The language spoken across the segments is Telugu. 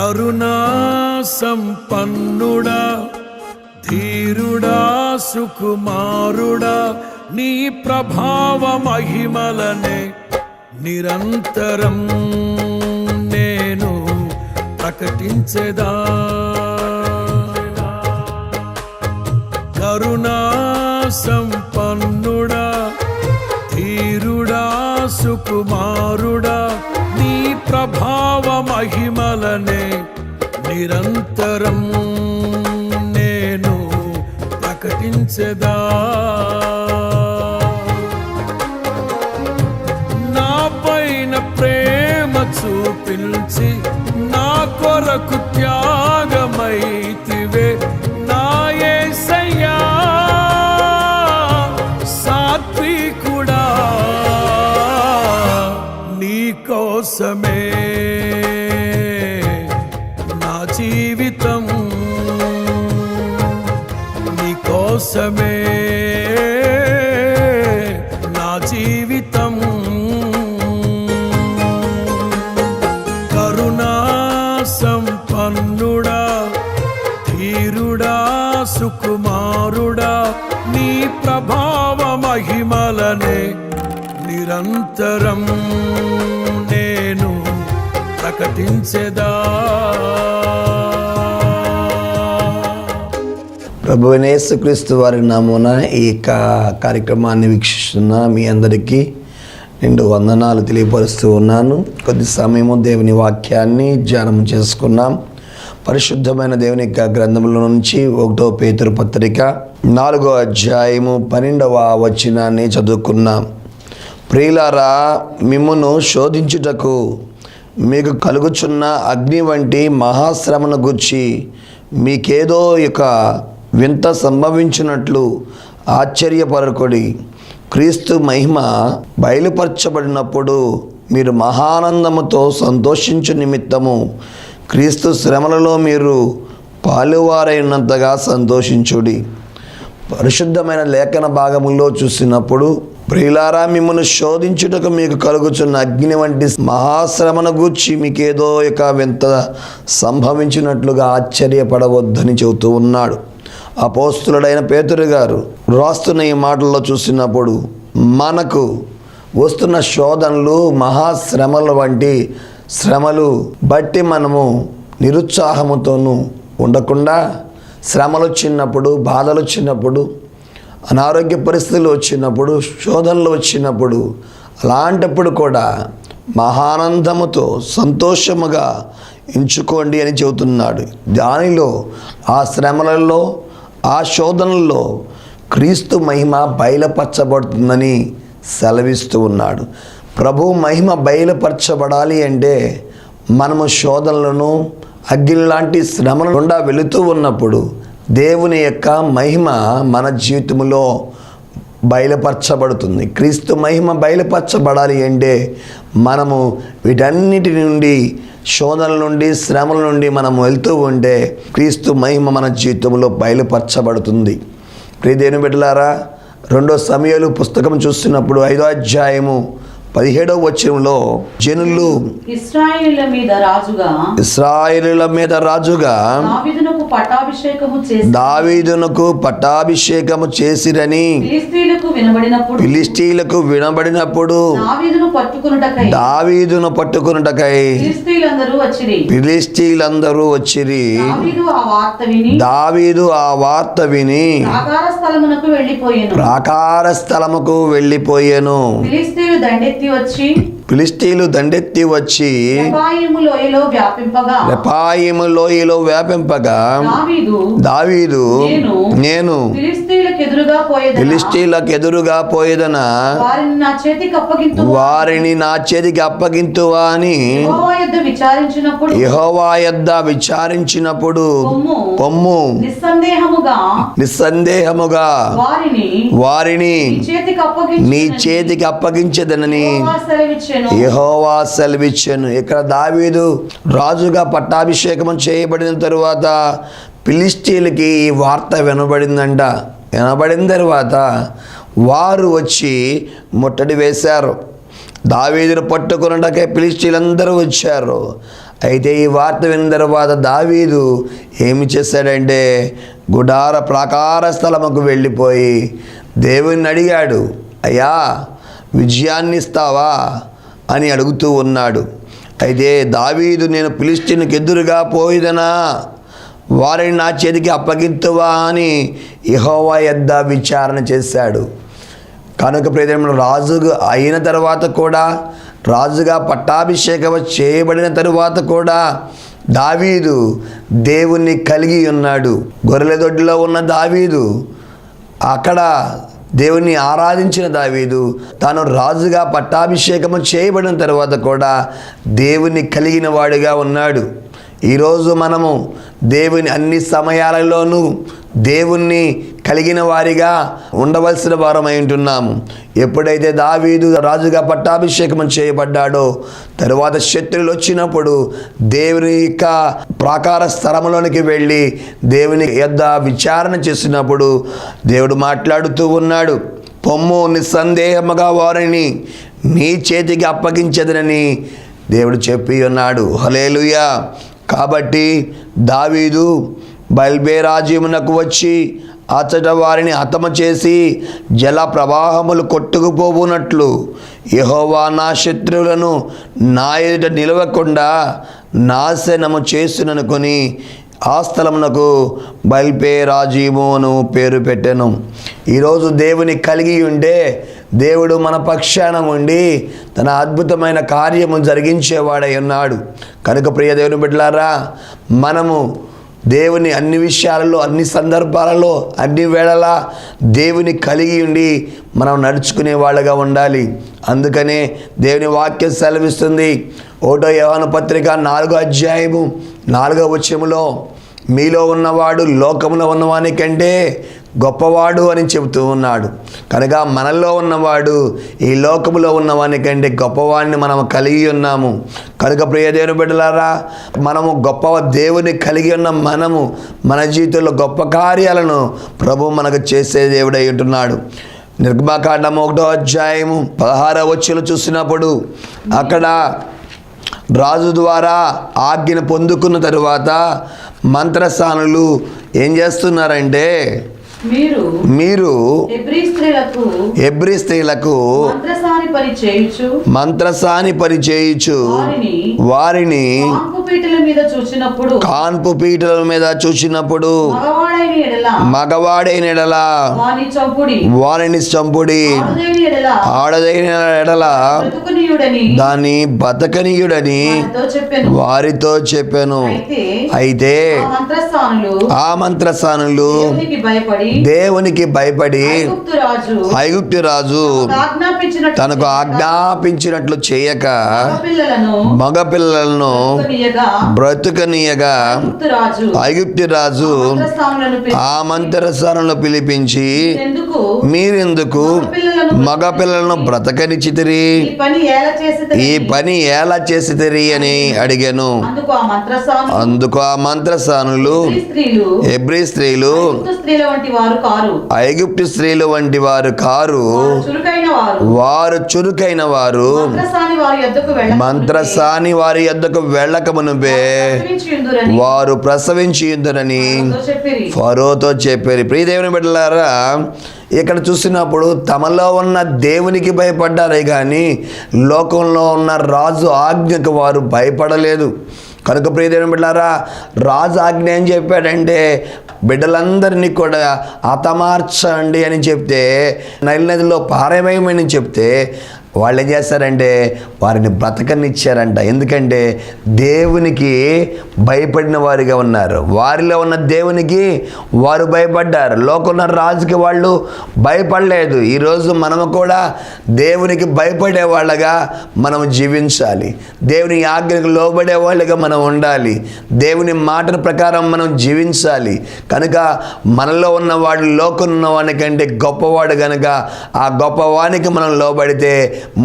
కరుణా సంపన్నుడా, ధీరుడా, సుకుమారుడా, నీ ప్రభావ మహిమలనే నిరంతరం నేను ప్రకటించెదా. కరుణా సంపన్నుడా, ధీరుడా, సుకుమారుడా, నీ ప్రభావ మహిమలనే నిరంతరం నేను ప్రకటించెదా. నా పైన ప్రేమ చూపించి నా కొరకు త్యాగమైతివే నా యేసయ్యా. సాత్వికుడా, నీ కోసమే నా జీవితం, నీ కోసమే నా జీవితం. కరుణా సంపన్నుడా, ధీరుడా, సుకుమారుడా, నీ ప్రభావ మహిమలనే నిరంతరం నేను ప్రకటించెదా. ప్రభువైన యేసుక్రీస్తు వారి నామమున ఈ కార్యక్రమాన్ని వీక్షిస్తున్న మీ అందరికీ నిండు వందనాలు తెలియపరుస్తూ ఉన్నాను. కొద్ది సమయము దేవుని వాక్యాన్ని ధ్యానం చేసుకున్నాం. పరిశుద్ధమైన దేవుని గ్రంథముల నుంచి 1 పేతురు పత్రిక 4వ అధ్యాయము 12వ వచనాన్ని చదువుకున్నాం. ప్రియులారా, మిమ్మును శోధించుటకు మీకు కలుగుచున్న అగ్ని వంటి మహాశ్రమను గూర్చి మీకేదో ఒక వింత సంభవించినట్లు ఆశ్చర్యపరకుడి. క్రీస్తు మహిమ బయలుపరచబడినప్పుడు మీరు మహానందముతో సంతోషించు నిమిత్తము క్రీస్తు శ్రమలలో మీరు పాలువారైనంతగా సంతోషించుడి. పరిశుద్ధమైన లేఖన భాగముల్లో చూసినప్పుడు, ప్రియులారా, మిమ్మల్ని శోధించుటకు మీకు కలుగుచున్న అగ్ని వంటి మహాశ్రమను గూర్చి మీకేదో ఒక వింత సంభవించినట్లుగా ఆశ్చర్యపడవద్దని చెబుతూ ఉన్నాడు. అపోస్తులుడైన పేతురు గారు రాస్తున్న ఈ మాటల్లో చూసినప్పుడు, మనకు వస్తున్న శోధనలు మహాశ్రమల వంటి శ్రమలు బట్టి మనము నిరుత్సాహముతోనూ ఉండకుండా, శ్రమలు వచ్చినప్పుడు, బాధలు వచ్చినప్పుడు, అనారోగ్య పరిస్థితులు వచ్చినప్పుడు, శోధనలు వచ్చినప్పుడు, అలాంటప్పుడు కూడా మహానందముతో సంతోషముగా ఎంచుకోండి అని చెబుతున్నాడు. దానిలో, ఆ శ్రమలలో, ఆ శోధనల్లో క్రీస్తు మహిమ బయలుపరచబడుతుందని సెలవిస్తూ ఉన్నాడు. ప్రభు మహిమ బయలుపరచబడాలి అంటే మనము శోధనలను, అగ్ని లాంటి శ్రమల గుండా వెళుతూ ఉన్నప్పుడు దేవుని యొక్క మహిమ మన జీవితంలో బయలుపరచబడుతుంది. క్రీస్తు మహిమ బయలుపరచబడాలి అంటే మనము వీటన్నిటి నుండి, శోధనల నుండి, శ్రమల నుండి మనం వెళ్తూ ఉంటే క్రీస్తు మహిమ మన జీవితంలో బయలుపరచబడుతుంది. ప్రియ దేవుని బిడ్డలారా, 2 సమూయేలు పుస్తకం చూస్తున్నప్పుడు 5వ అధ్యాయము 17వ వచనంలో, జనులు ఇశ్రాయేలుల మీద రాజుగా దావీదునకు పట్టాభిషేకము చేసిరని ఫిలిష్తీయులకు వినబడినప్పుడు దావీదును పట్టుకొనుటకై ఫిలిష్తీయులందరూ వచ్చిరి. దావీదు ఆ వార్త విని ప్రాకార స్థలముకు వెళ్ళిపోయెను. ఫిలిష్తీయులు దండెత్తి వచ్చి రెపాయిము లోయలో వ్యాపింపగా దావీదు, నేను ఫిలిష్తీయులకు ఎదురుగా పోయేదన వారిని నా చేతికి అప్పగింతువా అని యెహోవా యొద్ద విచారించినప్పుడు, పొమ్ము, నిస్సందేహముగా వారిని నీ చేతికి అప్పగించదనని యెహోవా సెలవిచ్చెను. ఇక్కడ దావీదు రాజుగా పట్టాభిషేకం చేయబడిన తరువాత ఫిలిష్తీయులకి ఈ వార్త వినబడిందంట. వినబడిన తరువాత వారు వచ్చి ముట్టడి వేశారు. దావీదును పట్టుకొనుటకై ఫిలిష్తీయులందరూ వచ్చారు. అయితే ఈ వార్త విన్న తర్వాత దావీదు ఏమి చేశాడంటే గుడార ప్రాకార స్థలముకు వెళ్ళిపోయి దేవుని అడిగాడు, అయ్యా విజయాన్ని ఇస్తావా అని అడుగుతూ ఉన్నాడు. అయితే దావీదు, నేను ఫిలిష్తీయునికి ఎదురుగా పోయిదనా, వారిని నా చేతికి అప్పగింతువా అని యెహోవా యొద్ద విచారణ చేశాడు. కనుక ప్రియమైన రాజుగా అయిన తర్వాత కూడా, రాజుగా పట్టాభిషేకం చేయబడిన తరువాత కూడా దావీదు దేవుణ్ణి కలిగి ఉన్నాడు. గొర్రెల దొడ్డిలో ఉన్న దావీదు, అక్కడ దేవుణ్ణి ఆరాధించిన దావీదు తాను రాజుగా పట్టాభిషేకము చేయబడిన తర్వాత కూడా దేవుని కలిగిన వాడిగా ఉన్నాడు. ఈరోజు మనము దేవుని అన్ని సమయాలలోనూ దేవుణ్ణి కలిగిన వారిగా ఉండవలసిన వారమై ఉంటున్నాము. ఎప్పుడైతే దావీదు రాజుగా పట్టాభిషేకం చేయబడ్డాడో తరువాత శత్రువులు వచ్చినప్పుడు దేవుని యొక్క ప్రాకార స్థలములోనికి వెళ్ళి దేవుని యొద్ద విచారణ చేసినప్పుడు దేవుడు మాట్లాడుతూ ఉన్నాడు, పొమ్ము నిస్సందేహముగా వారిని నీ చేతికి అప్పగించదనని దేవుడు చెప్పి ఉన్నాడు. హల్లెలూయా. కాబట్టి దావీదు బయల్బేరాజ్యమునకు వచ్చి అచ్చట వారిని హతము చేసి జల ప్రవాహములు కొట్టుకుపోవునట్లు యెహోవా నా శత్రువులను నా ఎదుట నిలవకుండా నాశనము చేసుననుకొని ఆ స్థలమునకు బయల్బేరాజీము అని పేరు పెట్టెను. ఈరోజు దేవుని కలిగి ఉండే దేవుడు మన పక్షాన ఉండి తన అద్భుతమైన కార్యము జరిగించేవాడై ఉన్నాడు. కనుక ప్రియ దేవుని బిడ్డలారా, మనము దేవుని అన్ని విషయాలలో, అన్ని సందర్భాలలో, అన్ని వేళలా దేవుని కలిగి ఉండి మనం నడుచుకునే వాళ్ళగా ఉండాలి. అందుకనే దేవుని వాక్యం సెలవిస్తుంది. 1 యోహాను పత్రిక 4వ అధ్యాయము 4వ వచనములో, మీలో ఉన్నవాడు లోకములో ఉన్నవాని కంటే గొప్పవాడు అని చెబుతూ ఉన్నాడు. కనుక మనలో ఉన్నవాడు ఈ లోకములో ఉన్నవాని కంటే గొప్పవాడిని మనం కలిగి ఉన్నాము. కనుక ప్రియ దేవుని బిడ్డలారా, మనము గొప్ప దేవుని కలిగి ఉన్న మనము మన జీవితంలో గొప్ప కార్యాలను ప్రభు మనకు చేసే దేవుడై ఉంటున్నాడు. నిర్గమకాండం 1వ అధ్యాయము 16వ వచనం చూసినప్పుడు అక్కడ రాజు ద్వారా ఆజ్ఞను పొందుకున్న తరువాత మంత్రసానులు ఏం చేస్తున్నారంటే, మీరు హెబ్రీ స్త్రీలకు మంత్రసాని పని చేయుచు వారిని కాన్పు పీటల మీద చూచినప్పుడు మగవాడైన ఎడల వారిని చంపుడి, ఆడదైన ఎడల దాన్ని బతకనీయుడని వారితో చెప్పాను. అయితే ఆ మంత్రసానులు దేవునికి భయపడి ఐగుప్తు రాజు తనకు ఆజ్ఞాపించినట్లు చేయక మగపిల్లలను బ్రతుకనీయగా ఐగుప్తు రాజు ఆ మంత్రసానులను పిలిపించి, మీరెందుకు మగపిల్లలను బ్రతకనిచ్చితిరి, ఈ పని ఎలా చేసితిరి అని అడిగాను. అందుకు ఆ మంత్రసానులు, హెబ్రీ స్త్రీలు ఐగుప్తు స్త్రీలు వంటి వారు కారు, వారు చురుకైన వారు, మంత్రసాని వారి యొద్దకు వెళ్ళక మునుపే వారు ప్రసవించియుందురని ఫరోతో చెప్పారు. ప్రియ దేవుని బిడ్డలారా, ఇక్కడ చూసినప్పుడు తమలో ఉన్న దేవునికి భయపడ్డారే కానీ లోకంలో ఉన్న రాజు ఆజ్ఞకు వారు భయపడలేదు. కనుక ప్రియ దేవుని బిడ్డలారా, రాజు ఆజ్ఞ ఏం చెప్పాడంటే, బిడ్డలందరినీ కూడా హతమార్చండి అని చెప్తే, నైల్ నదిలో పారవేయమని చెప్తే వాళ్ళు ఏం చేస్తారంటే వారిని బ్రతకనిచ్చారంట. ఎందుకంటే దేవునికి భయపడిన వారిగా ఉన్నారు. వారిలో ఉన్న దేవునికి వారు భయపడ్డారు. లోకంలో రాజుకి వాళ్ళు భయపడలేదు. ఈరోజు మనము కూడా దేవునికి భయపడే వాళ్ళగా మనం జీవించాలి. దేవుని ఆజ్ఞకు లోబడే వాళ్ళగా మనం ఉండాలి. దేవుని మాట ప్రకారం మనం జీవించాలి. కనుక మనలో ఉన్నవాడు లోకంలో ఉన్నవాని కంటే గొప్పవాడు కనుక ఆ గొప్పవానికి మనం లోబడితే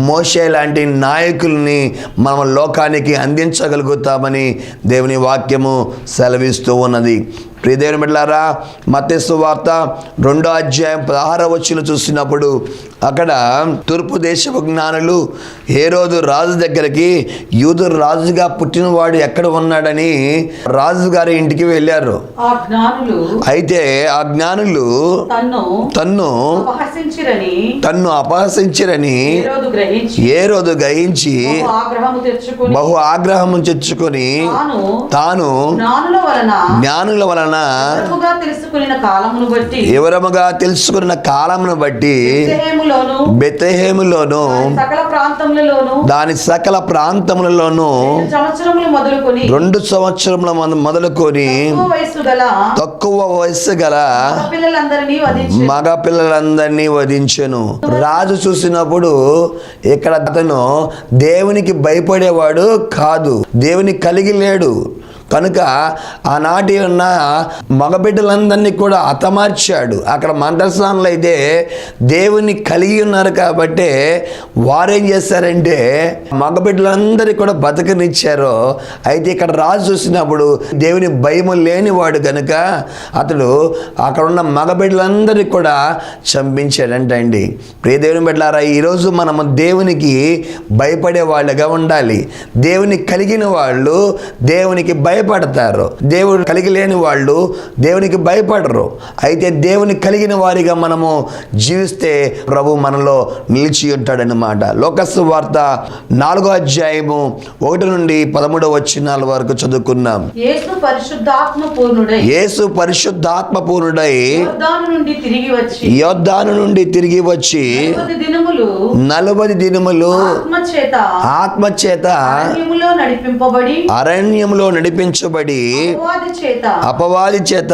మోషే లాంటి నాయకుల్ని మనం లోకానికి అందించగలుగుతామని దేవుని వాక్యము సెలవిస్తూ ఉన్నది. ప్రియదేవుని బిడ్డలారా, మత్తయి సువార్త 2వ అధ్యాయం 16వ వచనం చూసినప్పుడు అక్కడ తూర్పు దేశపు జ్ఞానులు హేరోదు రాజు దగ్గరికి యూదు రాజుగా పుట్టినవాడు ఎక్కడ ఉన్నాడని రాజుగారి ఇంటికి వెళ్ళారు. ఆ జ్ఞానులు అయితే ఆ జ్ఞానులు తన్ను అపహసించిరని హేరోదు గ్రహించి బహు ఆగ్రహము తెచ్చుకొని తాను జ్ఞానుల వలన వివరముగా తెలుసుకున్న కాలమును బట్టి బెత్లెహేములోను దాని సకల ప్రాంతములలోను 2 సంవత్సరముల మొదలుకొని తక్కువ వయస్సు గల మగ పిల్లలందరినీ వధించెను. రాజు చూసినప్పుడు ఇక్కడ అతను దేవునికి భయపడేవాడు కాదు, దేవుని కలిగి లేడు కనుక ఆనాటి ఉన్న మగబిడ్డలందరినీ కూడా హతమార్చాడు. అక్కడ మందస్థానంలో అయితే దేవుని కలిగి ఉన్నారు కాబట్టి వారేం చేశారంటే మగబిడ్డలందరినీ కూడా బతకనిచ్చారు. అయితే ఇక్కడ రాజు చూసినప్పుడు దేవుని భయము లేనివాడు కనుక అతడు అక్కడ ఉన్న మగబిడ్డలందరినీ కూడా చంపించాడంటండి. ప్రియ దేవుని బిడ్డలారా, ఈరోజు మనము దేవునికి భయపడే వాళ్ళగా ఉండాలి. దేవుని కలిగిన వాళ్ళు దేవునికి భయపడతారు, దేవుడు కలిగి లేని వాళ్ళు దేవునికి భయపడరు. అయితే దేవుని కలిగిన వారిగా మనము జీవిస్తే ప్రభు మనలో నిలిచి ఉంటాడనమాట. లోకసు వార్త 4వ అధ్యాయము 1 నుండి 13వ వచనాల వరకు చదువుకున్నాం. యేసు పరిశుద్ధాత్మ పూర్ణుడై యోర్దాను నుండి తిరిగి వచ్చి 40 దినములు ఆత్మచేత అరణ్యములో నడిపించబడి అపవాది చేత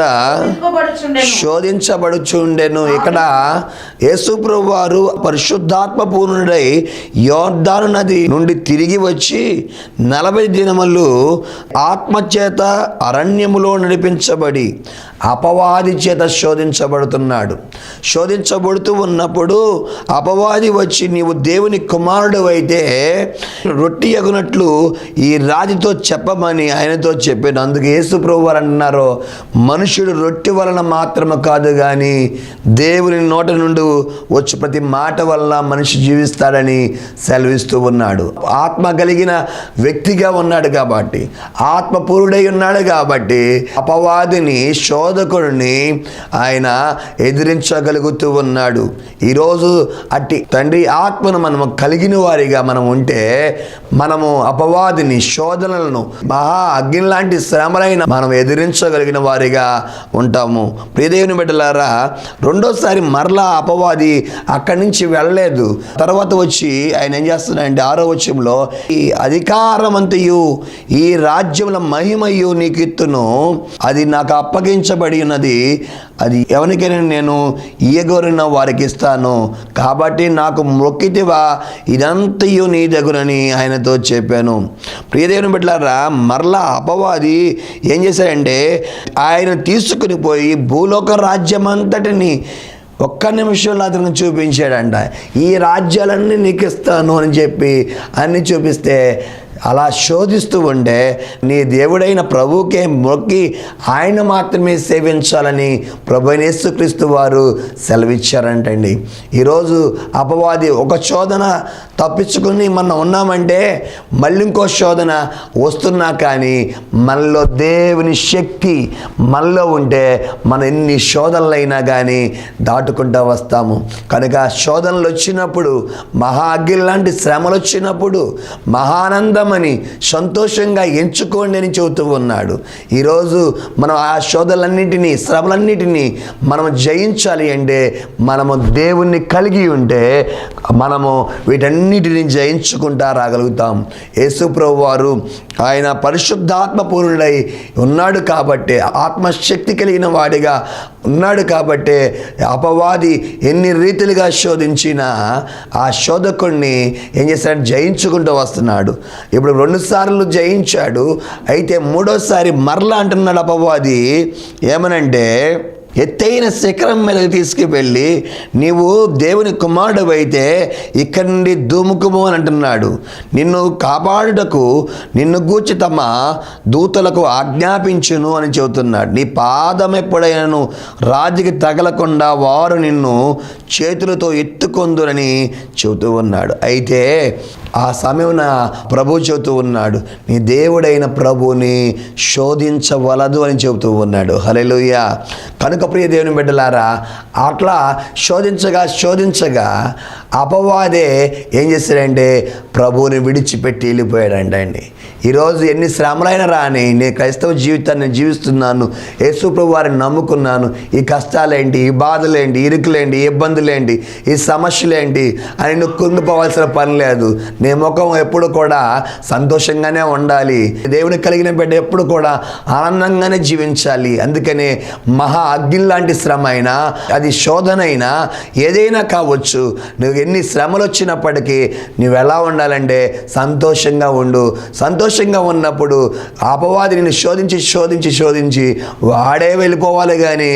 శోధించబడుచుండెను. ఇక్కడ యేసు ప్రభువు వారు పరిశుద్ధాత్మ పూర్ణుడై యోర్దాను నది నుండి తిరిగి వచ్చి 40 దినములు ఆత్మచేత అరణ్యములో నడిపించబడి అపవాది చేత శోధించబడుతున్నాడు. శోధించబడుతూ ఉన్నప్పుడు అపవాది వచ్చి నీవు దేవుని కుమారుడు అయితే రొట్టి ఎగునట్లు ఈ రాతితో చెప్పమని ఆయనతో చెప్పాను. అందుకు యేసు ప్రభువు వారు అంటున్నారు, మనుషుడు రొట్టె వలన మాత్రమే కాదు కానీ దేవుని నోట నుండి వచ్చి ప్రతి మాట వల్ల మనిషి జీవిస్తాడని సెలవిస్తూ ఉన్నాడు. ఆత్మ కలిగిన వ్యక్తిగా ఉన్నాడు కాబట్టి, ఆత్మపూరుడై ఉన్నాడు కాబట్టి అపవాదిని శోధకుడిని ఆయన ఎదిరించగలుగుతూ ఉన్నాడు. ఈరోజు అట్టి తండ్రి ఆత్మను మనము కలిగిన వారిగా మనం ఉంటే మనము అపవాదిని శోధనలను మహా అగ్ని లాంటి శ్రమలైన మనం ఎదిరించగలిగిన వారిగా ఉంటాము. ప్రియదేవుని బిడ్డలారా, రెండోసారి మరలా అపవాది అక్కడి నుంచి వెళ్ళలేదు. తర్వాత వచ్చి ఆయన ఏం చేస్తున్నాడంటే 6వ వచనంలో ఈ అధికారమంతయు ఈ రాజ్యముల మహిమయు నీకు ఇత్తును, అది నాకు అప్పగించబడి ఉన్నది, అది ఎవరికైనా నేను ఇయ్యగోరిన వారికి ఇస్తాను, కాబట్టి నాకు మొక్కితివా ఇదంతయు నీ దగ్గరని ఆయనతో చెప్పాను. ప్రియదేవుని బిడ్డలారా, మరలా అపవాది ఏం చేశాడంటే ఆయన తీసుకుని పోయి భూలోక రాజ్యం అంతటిని ఒక్క నిమిషంలో అతను చూపించాడంట. ఈ రాజ్యాలన్నీ నీకు ఇస్తాను అని చెప్పి అన్ని చూపిస్తే అలా శోధిస్తూ ఉంటే నీ దేవుడైన ప్రభువుకే మొక్కి ఆయన మాత్రమే సేవించాలని ప్రభువైన యేసుక్రీస్తు వారు సెలవిచ్చారంటండి. ఈరోజు అపవాది ఒక శోధన తప్పించుకుని మనం ఉన్నామంటే మళ్ళీ ఇంకో శోధన వస్తున్నా కానీ మనలో దేవుని శక్తి మనలో ఉంటే మనం ఎన్ని శోధనలైనా కానీ దాటుకుంటూ వస్తాము. కనుక శోధనలు వచ్చినప్పుడు, మహా అగ్ని లాంటి శ్రమలు వచ్చినప్పుడు మహానందం అని సంతోషంగా ఎంచుకోండి అని చెబుతూ ఉన్నాడు. ఈరోజు మనం ఆ శోధనలన్నింటినీ శ్రమలన్నింటినీ మనం జయించాలి అంటే మనము దేవుణ్ణి కలిగి ఉంటే మనము వీటన్నిటిని జయించుకుంటా రాగలుగుతాం. యేసు ప్రభువు వారు ఆయన పరిశుద్ధాత్మ పూర్ణుడై ఉన్నాడు కాబట్టి, ఆత్మశక్తి కలిగిన వాడిగా ఉన్నాడు కాబట్టి అపవాది ఎన్ని రీతిలుగా శోధించినా ఆ శోధకుడిని ఏం చేశాడు, జయించుకుంటూ వస్తున్నాడు. ఇప్పుడు 2 సార్లు జయించాడు. అయితే 3వసారి మరలా అంటున్నాడు అపవాది ఏమనంటే ఎత్తైన శిఖరం మీదకి తీసుకువెళ్ళి నీవు దేవుని కుమారుడు అయితే ఇక్కడి నుండి దుముకుము అని అంటున్నాడు. నిన్ను కాపాడుటకు నిన్ను గూర్చి తమ దూతలకు ఆజ్ఞాపించును అని చెబుతున్నాడు. నీ పాదం ఎప్పుడైనాను రాజుకి తగలకుండా వారు నిన్ను చేతులతో ఎత్తుకొందురని చెబుతూ ఉన్నాడు. అయితే ఆ సమయమున ప్రభు చెబుతూ ఉన్నాడు, నీ దేవుడైన ప్రభుని శోధించవలదు అని చెబుతూ ఉన్నాడు. హల్లెలూయా. కనుక ప్రియ దేవుని బిడ్డలారా, అట్లా శోధించగా అపవాదే ఏం చేశాడంటే ప్రభువుని విడిచిపెట్టి వెళ్ళిపోయాడండి. ఈరోజు ఎన్ని శ్రమలైనా రాని నేను క్రైస్తవ జీవితాన్ని జీవిస్తున్నాను, యేసు ప్రభు వారిని నమ్ముకున్నాను, ఈ కష్టాలేంటి, ఈ బాధలేంటి, ఇరుకులేంటి, ఈ ఇబ్బందులేంటి, ఈ సమస్యలేంటి అని నువ్వు కుంగిపోవాల్సిన పని లేదు. నీ ముఖం ఎప్పుడు కూడా సంతోషంగానే ఉండాలి. దేవుని కలిగిన బిడ్డ ఎప్పుడు కూడా ఆనందంగానే జీవించాలి. అందుకనే మహా అగ్ని లాంటి శ్రమ అయినా, అది శోధనైనా, ఏదైనా కావచ్చు, నువ్వు ఎన్ని శ్రమలు వచ్చినప్పటికీ నువ్వు ఎలా ఉండాలంటే సంతోషంగా ఉండు. సంతోషంగా ఉన్నప్పుడు అపవాది నిన్ను శోధించి వాడే వెళ్ళిపోవాలి, కానీ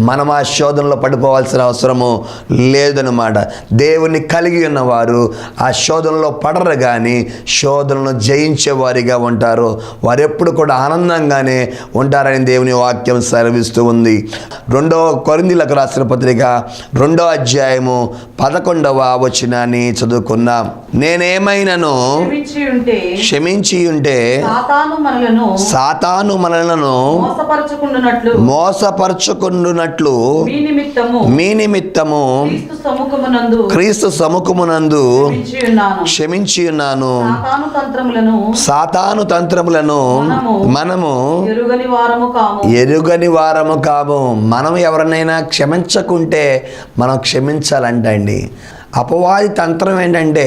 మనం ఆ శోధనలో పడిపోవాల్సిన అవసరము లేదన్నమాట. దేవుని కలిగి ఉన్నవారు ఆ శోధనలో పడరు, కానీ శోధనను జయించే వారిగా ఉంటారు. వారు ఎప్పుడు కూడా ఆనందంగానే ఉంటారని దేవుని వాక్యం సెలవిస్తూ ఉంది. 2 కొరింథీయులకు రాసిన పత్రిక 2వ అధ్యాయము 11వ వచనాన్ని చదువుకున్నాం. నేనేమైనాను క్షమించి ఉంటే సాతాను మనలను మోసపరచుకుండునట్లు మీ నిమిత్తము క్రీస్తు సముఖమునందు క్షమించి ఉన్నాను. సాతాను తంత్రములను మనము ఎరుగని వారము కాము. మనం ఎవరినైనా క్షమించకుంటే మనం క్షమించాలంటండి. అపవాది తంత్రం ఏంటంటే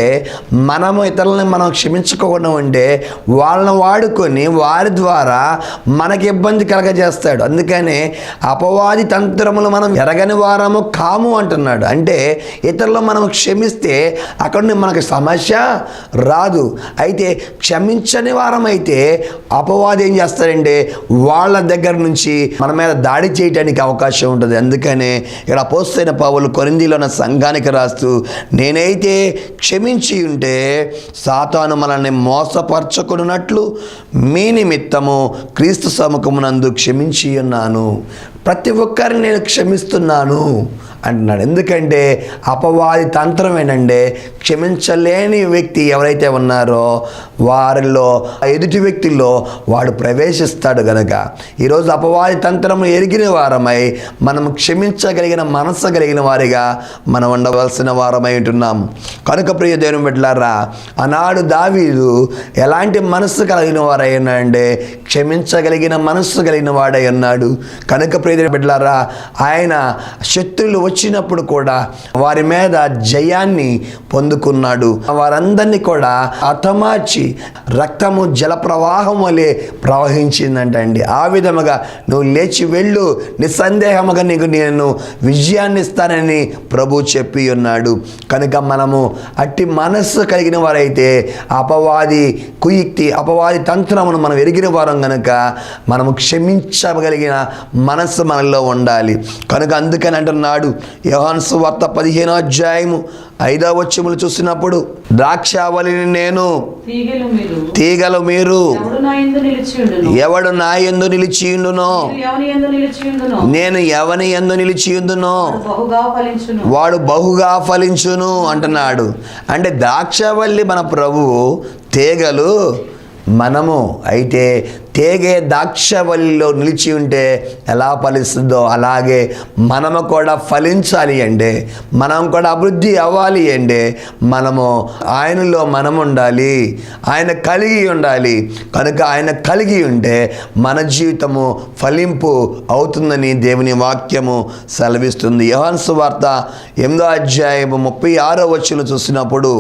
మనము ఇతరులని మనం క్షమించుకోకుండా ఉంటే వాళ్ళని వాడుకొని వారి ద్వారా మనకి ఇబ్బంది కలగజేస్తాడు. అందుకని అపవాది తంత్రములు మనం ఎరగని వారము కాము అంటున్నాడు. అంటే ఇతరులు మనం క్షమిస్తే అక్కడ నుండి మనకు సమస్య రాదు. అయితే క్షమించని వారం అయితే అపవాది ఏం చేస్తాడంటే వాళ్ళ దగ్గర నుంచి మన మీద దాడి చేయడానికి అవకాశం ఉంటుంది. అందుకనే ఇక్కడ అపోస్తలుడైన పౌలు కొరింథీలో ఉన్న సంఘానికి రాస్తూ, నేనైతే క్షమించి ఉంటే సాతాను మనల్ని మోసపరచుకున్నట్లు మీ నిమిత్తము క్రీస్తు సముఖమునందు క్షమించి ఉన్నాను. ప్రతి ఒక్కరిని నేను క్షమిస్తున్నాను అంటున్నాడు. ఎందుకంటే అపవాది తంత్రం ఏంటంటే క్షమించలేని వ్యక్తి ఎవరైతే ఉన్నారో వారిలో ఎదుటి వ్యక్తుల్లో వాడు ప్రవేశిస్తాడు. గనక ఈరోజు అపవాది తంత్రం ఎరిగిన వారమై మనం క్షమించగలిగిన మనస్సు కలిగిన వారిగా మనం ఉండవలసిన వారమై ఉంటున్నాం. కనుక ప్రియ దేవుని బిడ్డలారా, ఆనాడు దావీదు ఎలాంటి మనస్సు కలిగిన వారై ఉన్నాడంటే క్షమించగలిగిన మనస్సు కలిగిన వాడై ఉన్నాడు. కనుక ప్రియ దేవుని బిడ్డలారా, ఆయన శత్రువులు వచ్చినప్పుడు కూడా వారి మీద జయాన్ని పొందుకున్నాడు. వారందరినీ కూడా హతమార్చి రక్తము జల ప్రవాహం వలె ప్రవహించిందంటండి. ఆ విధముగా నువ్వు లేచి వెళ్ళు, నిస్సందేహముగా నీకు నేను విజయాన్ని ఇస్తానని ప్రభు చెప్పి ఉన్నాడు. కనుక మనము అట్టి మనస్సు కలిగిన వారైతే అపవాది కుయుక్తి, అపవాది తంత్రమును మనం ఎరిగిన వారం కనుక మనము క్షమించగలిగిన మనస్సు మనలో ఉండాలి. కనుక అందుకని అంటున్నాడు యోహాను సువార్త 15వ అధ్యాయము 5వ వచనములు చూసినప్పుడు, ద్రాక్షావళిని నేను, తీగలు మీరు, ఎవడు నా యందు నిలిచియుండునో నేను ఎవని యందు నిలిచియుందునో వాడు బహుగా ఫలించును అంటున్నాడు. అంటే ద్రాక్షావళి మన ప్రభువు, తీగలు మనము. అయితే తీగే ద్రాక్షవల్లిలో నిలిచి ఉంటే ఎలా ఫలిస్తుందో అలాగే మనము కూడా ఫలించాలి అంటే, మనం కూడా అభివృద్ధి అవ్వాలి అంటే మనము ఆయనలో మనం ఉండాలి, ఆయన కలిగి ఉండాలి. కనుక ఆయన కలిగి ఉంటే మన జీవితము ఫలింపు అవుతుందని దేవుని వాక్యము సెలవిస్తుంది. యోహాను సువార్త 8వ అధ్యాయము 36వ వచనం చూసినప్పుడు,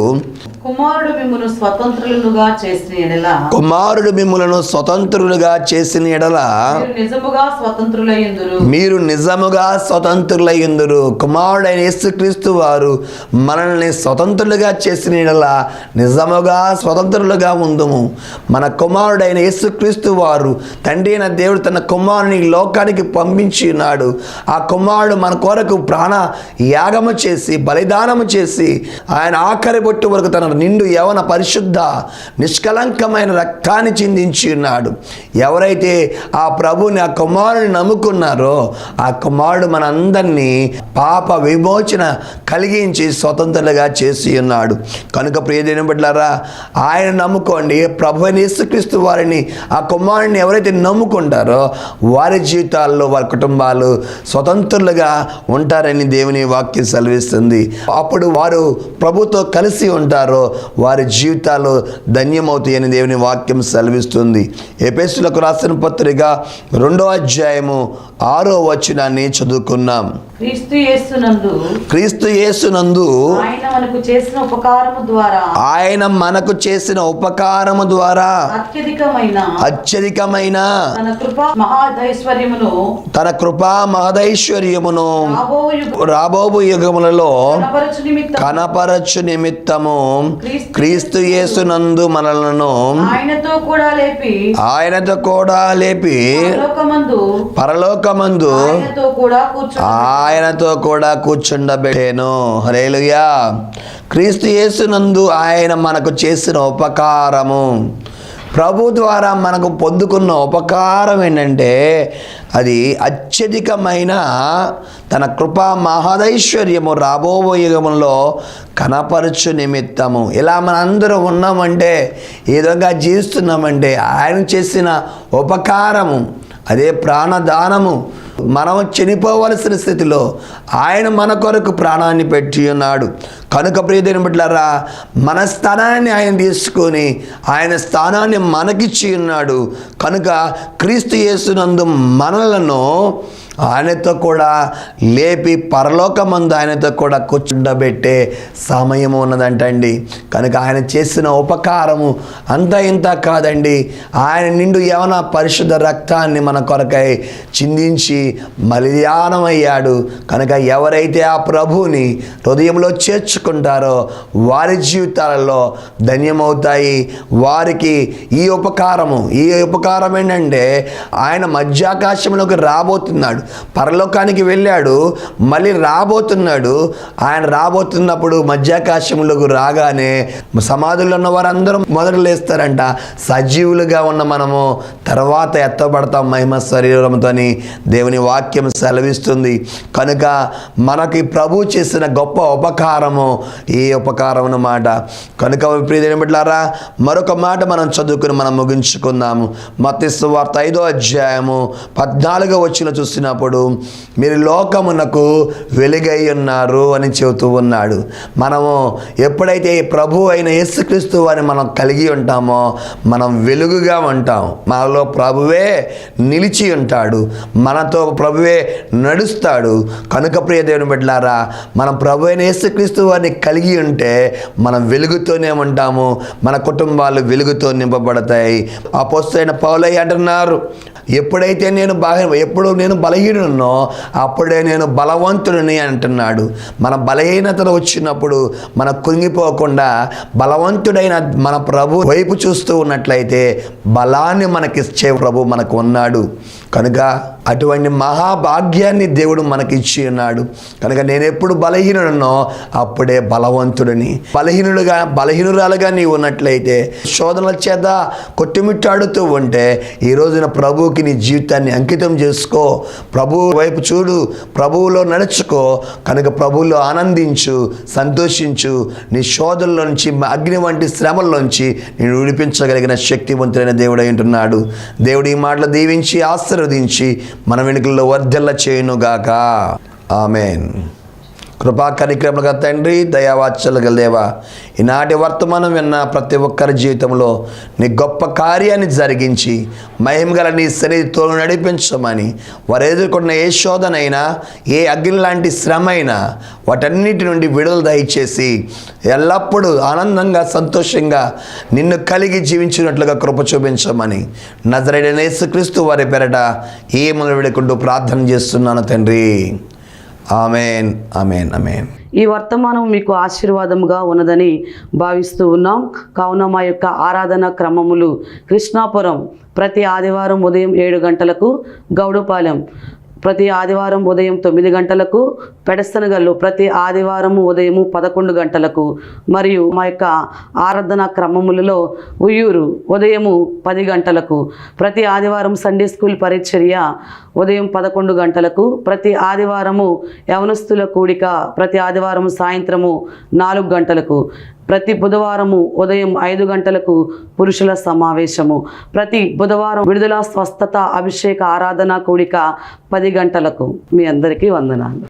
కుమారుడు మిమ్మును స్వతంత్రులుగా చేసిన ఎడల కుమారుడు మిమ్ములను స్వతంత్రులుగా చేసిన ఎడల మీరు నిజముగా స్వతంత్రులయ్యుందురు. మీరు నిజముగా స్వతంత్రులయ్యుందురు. కుమారుడైన యేసుక్రీస్తు వారు మనల్ని స్వతంత్రులుగా చేసిన ఎడల నిజముగా స్వతంత్రులుగా ఉందుము. మన కుమారుడైన యేసుక్రీస్తు వారు తండ్రి అయిన దేవుడు తన కుమారుని లోకానికి పంపించి ఉన్నాడు. ఆ కుమారుడు మన కొరకు ప్రాణ యాగము చేసి బలిదానము చేసి ఆయన ఆఖరి బొట్టు వరకు తన నిండు యవన పరిశుద్ధ నిష్కలంకమైన రక్తాన్ని చిందించి ఉన్నాడు. ఎవరైతే ఆ ప్రభుని ఆ కుమారుని నమ్ముకున్నారో ఆ కుమారుడు మనందరినీ పాప విమోచన కలిగించి స్వతంత్రులుగా చేసి ఉన్నాడు. కనుక ప్రియదేవుని బిడ్డలారా, ఆయన నమ్ముకోండి. ప్రభు అయిన యేసుక్రీస్తు వారిని ఆ కుమారుని ఎవరైతే నమ్ముకుంటారో వారి జీవితాల్లో వారి కుటుంబాలు స్వతంత్రులుగా ఉంటారని దేవుని వాక్యం సెలవిస్తుంది. అప్పుడు వారు ప్రభుతో కలిసి ఉంటారో వారి జీవితాలు ధన్యమవుతాయని దేవుని వాక్యం సెలవిస్తుంది. ఎఫెసీయులకు రాసిన పత్రిక 2వ అధ్యాయము 6వ వచనాన్ని చదువుకున్నాం. క్రీస్తు యేసునందు ఆయన మనకు చేసిన ఉపకారము ద్వారా అత్యధికమైన తన కృపా మహదైశ్వర్యమును రాబోవు యుగములలో కనపరచు నిమిత్తము క్రీస్తు యేసునందు మనలను ఆయనతో కూడా లేపి పరలోకమందు ఆయనతో కూడా కూర్చుండబెట్టెను. హల్లెలూయా. క్రీస్తు యేసునందు ఆయన మనకు చేసిన ఉపకారము, ప్రభు ద్వారా మనకు పొందుకున్న ఉపకారం ఏంటంటే అది అత్యధికమైన తన కృపా మహదైశ్వర్యము రాబోయే యుగంలో కనపరచు నిమిత్తము. ఇలా మనందరం ఉన్నామంటే ఈ విధంగా జీవిస్తున్నామంటే ఆయన చేసిన ఉపకారము, అదే ప్రాణదానము. మనం చనిపోవలసిన స్థితిలో ఆయన మన కొరకు ప్రాణాన్ని పెట్టి ఉన్నాడు. కనుక ప్రియదేవుని బిడ్డలారా, మన స్థానాన్ని ఆయన తీసుకొని ఆయన స్థానాన్ని మనకిచ్చి ఉన్నాడు. కనుక క్రీస్తు యేసునందు మనలను ఆయనతో కూడా లేపి పరలోకమందు ఆయనతో కూడా కూర్చుండబెట్టే సమయం ఉన్నదంటండి. కనుక ఆయన చేసిన ఉపకారము అంత ఇంత కాదండి. ఆయన నిండు యవన పరిశుద్ధ రక్తాన్ని మన కొరకై చిందించి బలిదానం అయ్యాడు. కనుక ఎవరైతే ఆ ప్రభువుని హృదయంలో చేర్చుకుంటారో వారి జీవితాలలో ధన్యమవుతాయి. వారికి ఈ ఉపకారం ఏంటంటే ఆయన మధ్యాకాశంలోకి రాబోతున్నాడు, పరలోకానికి వెళ్ళాడు, మళ్ళీ రాబోతున్నాడు. ఆయన రాబోతున్నప్పుడు మధ్యాకాశంలోకి రాగానే సమాధుల్లో ఉన్న వారందరూ మొదట లేస్తారంట. సజీవులుగా ఉన్న మనము తర్వాత ఎత్తబడతాం మహిమ శరీరంతో దేవుని వాక్యం సెలవిస్తుంది. కనుక మనకి ప్రభు చేసిన గొప్ప ఉపకారము ఈ ఉపకారం అన్నమాట. కనుక ప్రియదేవుని బిడ్డలారా, మరొక మాట మనం చదువుకుని మనం ముగించుకుందాము. మత్తయి సువార్త 5వ అధ్యాయము 14వ వచనం చూసినప్పుడు మీరు లోకమునకు వెలుగై ఉన్నారు అని చెబుతూ ఉన్నాడు. మనము ఎప్పుడైతే ప్రభు అయిన యేసుక్రీస్తు వారిని మనం కలిగి ఉంటామో మనం వెలుగుగా ఉంటాం. మనలో ప్రభువే నిలిచి ఉంటాడు, మనతో ప్రభువే నడుస్తాడు. కనుక ప్రియ దేవుని బిడ్డలారా, మనం ప్రభు అయిన యేసుక్రీస్తు వారిని కలిగి ఉంటే మనం వెలుగుతోనే ఉంటాము. మన కుటుంబాలు వెలుగుతో నింపబడతాయి. అపోస్తలుడైన పౌలయ్య అంటున్నారు, ఎప్పుడు నేను బలహీనున్నో అప్పుడే నేను బలవంతుడిని అంటున్నాడు. మన బలహీనతలు వచ్చినప్పుడు మనం కుంగిపోకుండా బలవంతుడైన మన ప్రభు వైపు చూస్తూ ఉన్నట్లయితే బలాన్ని మనకిచ్చే ప్రభు మనకు ఉన్నాడు. కనుక అటువంటి మహాభాగ్యాన్ని దేవుడు మనకిచ్చి ఉన్నాడు. కనుక నేను ఎప్పుడు బలహీనుడున్నో అప్పుడే బలవంతుడిని. బలహీనురాలుగా నీవు ఉన్నట్లయితే శోధనల చేత కొట్టుమిట్టాడుతూ ఉంటే ఈ రోజున ప్రభువుకి నీ జీవితాన్ని అంకితం చేసుకో. ప్రభు వైపు చూడు, ప్రభువులో నడుచుకో. కనుక ప్రభువులో ఆనందించు, సంతోషించు. నీ శోధనల నుంచి, అగ్ని వంటి శ్రమల్లోంచి నేను విడిపించగలిగిన శక్తివంతుడైన దేవుడు ఉంటున్నాడు. దేవుడు ఈ మాటలు దీవించి ఆశీర్వదించి మన వెనుకల్లో వర్ధిల్ల చేయునుగాక. ఆమెన్. కృపా కార్యక్రమాలుగా తండ్రి, దయావాత్సలు గల దేవా, ఈనాటి వర్తమానం విన్న ప్రతి ఒక్కరి జీవితంలో నీ గొప్ప కార్యాన్ని జరిగించి మహిమగల నీ సన్నిధితో నడిపించమని, వారు ఎదుర్కొన్న ఏ శోధనైనా, ఏ అగ్ని లాంటి శ్రమ అయినా వాటన్నిటి నుండి విడుదల దయచేసి ఎల్లప్పుడూ ఆనందంగా సంతోషంగా నిన్ను కలిగి జీవించినట్లుగా కృప చూపించమని నజరేయుడైన యేసుక్రీస్తు వారి పేరట ఈ మనవి వేడుకుంటూ ప్రార్థన చేస్తున్నాను తండ్రి. Amen, amen, amen. ఈ వర్తమానం మీకు ఆశీర్వాదముగా ఉన్నదని భావిస్తూ ఉన్నాం. కావున మా యొక్క ఆరాధన క్రమములు: కృష్ణాపురం ప్రతి ఆదివారం ఉదయం 7 గంటలకు, గౌడుపాలెం ప్రతి ఆదివారం ఉదయం 9 గంటలకు, పెడస్తనగల్లు ప్రతి ఆదివారం ఉదయం 11 గంటలకు, మరియు మా యొక్క ఆరాధన క్రమములలో ఉయ్యూరు ఉదయం 10 గంటలకు, ప్రతి ఆదివారం సండే స్కూల్ పరిచర్య ఉదయం 11 గంటలకు, ప్రతి ఆదివారము యవనస్తుల కూడిక ప్రతి ఆదివారం సాయంత్రము 4 గంటలకు, ప్రతి బుధవారము ఉదయం 5 గంటలకు పురుషుల సమావేశము, ప్రతి బుధవారం విడుదల, స్వస్థత, అభిషేక ఆరాధన కూడిక 10 గంటలకు. మీ అందరికీ వందనాలు.